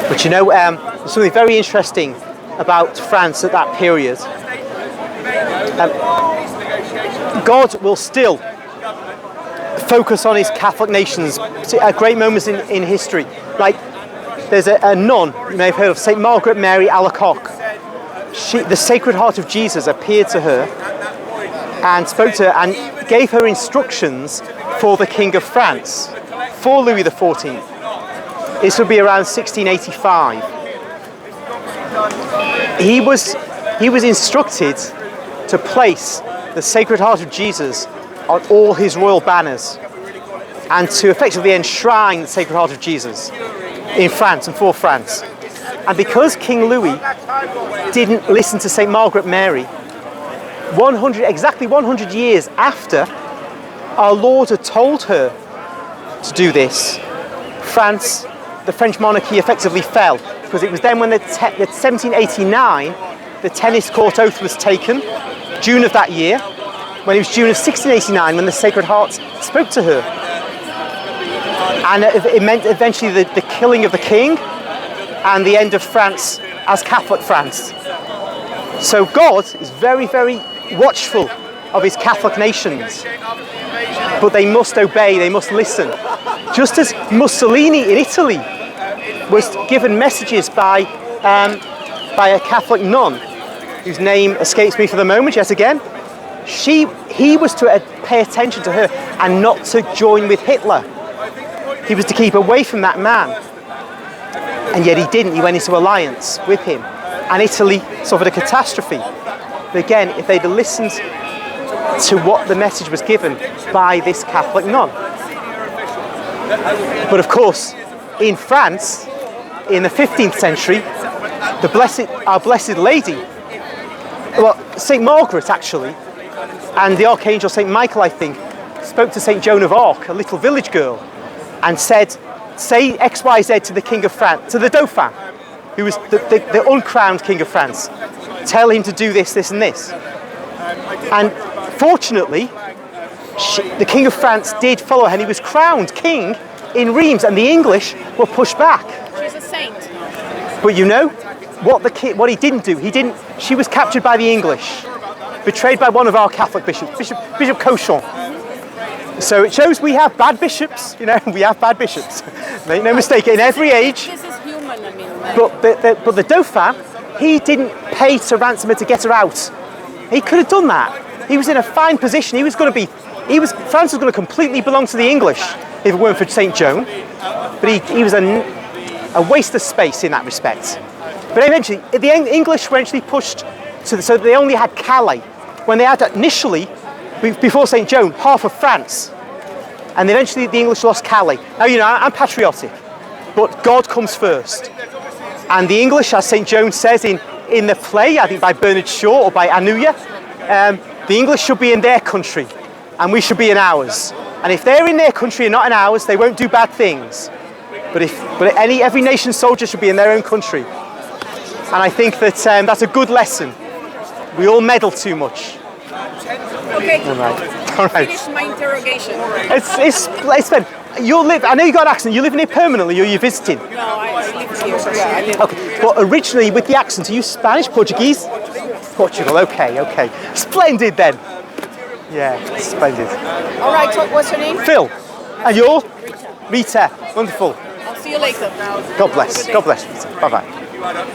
But you know, there's something very interesting about France at that period. God will still focus on his Catholic nations at great moments in history. Like, there's a nun, you may have heard of, St. Margaret Mary Alacoque. The Sacred Heart of Jesus appeared to her and spoke to her and gave her instructions for the King of France, for Louis XIV. This would be around 1685. He was instructed to place the Sacred Heart of Jesus on all his royal banners and to effectively enshrine the Sacred Heart of Jesus in France and for France. And because King Louis didn't listen to St. Margaret Mary, exactly 100 years after our Lord had told her to do this, the French monarchy effectively fell, because it was then when 1789, the tennis court oath was taken, June of that year, when it was June of 1689 when the Sacred Heart spoke to her. And it meant eventually the killing of the king and the end of France as Catholic France. So God is very, very watchful of his Catholic nations, but they must obey, they must listen. Just as Mussolini in Italy was given messages by a Catholic nun, whose name escapes me for the moment yet again, he was to pay attention to her and not to join with Hitler. He was to keep away from that man. And yet he didn't. He went into alliance with him. And Italy suffered a catastrophe. But again, if they'd listened to what the message was given by this Catholic nun. But of course, in France, in the 15th century, our Blessed Lady, well, St. Margaret actually, and the Archangel St. Michael, I think, spoke to St. Joan of Arc, a little village girl, and said, say XYZ to the King of France, to the Dauphin, who was the uncrowned King of France. Tell him to do this, this and this. And fortunately, the King of France did follow her, and he was crowned king in Reims, and the English were pushed back. She's a saint. But you know, what he didn't do, she was captured by the English, betrayed by one of our Catholic bishops, Bishop Cauchon. So it shows we have bad bishops, you know, we have bad bishops. Make no mistake, in every age. This is human, I mean. But the Dauphin, he didn't pay to ransom her to get her out. He could have done that. He was in a fine position. France was going to completely belong to the English if it weren't for St. Joan. But he was a waste of space in that respect. But eventually, the English were eventually pushed so they only had Calais, when they had initially, before St. Joan, half of France. And eventually the English lost Calais. Now, you know, I'm patriotic, but God comes first. And the English, as St. Joan says in the play, I think by Bernard Shaw or by Anuya, the English should be in their country and we should be in ours. And if they're in their country and not in ours, they won't do bad things. But every nation's soldier should be in their own country. And I think that that's a good lesson. We all meddle too much. Okay. All right. Finish my interrogation. It's fun. I know you got an accent. You living here permanently, or are you visiting? No, I live here. Yeah, I live. Okay. Well, originally with the accent, are you Spanish, Portuguese? Portugal. Okay. Splendid then. Yeah, splendid. All right. So what's your name? Phil. And you're? Rita. Wonderful. I'll see you later. God bless. God bless, Rita. Bye bye.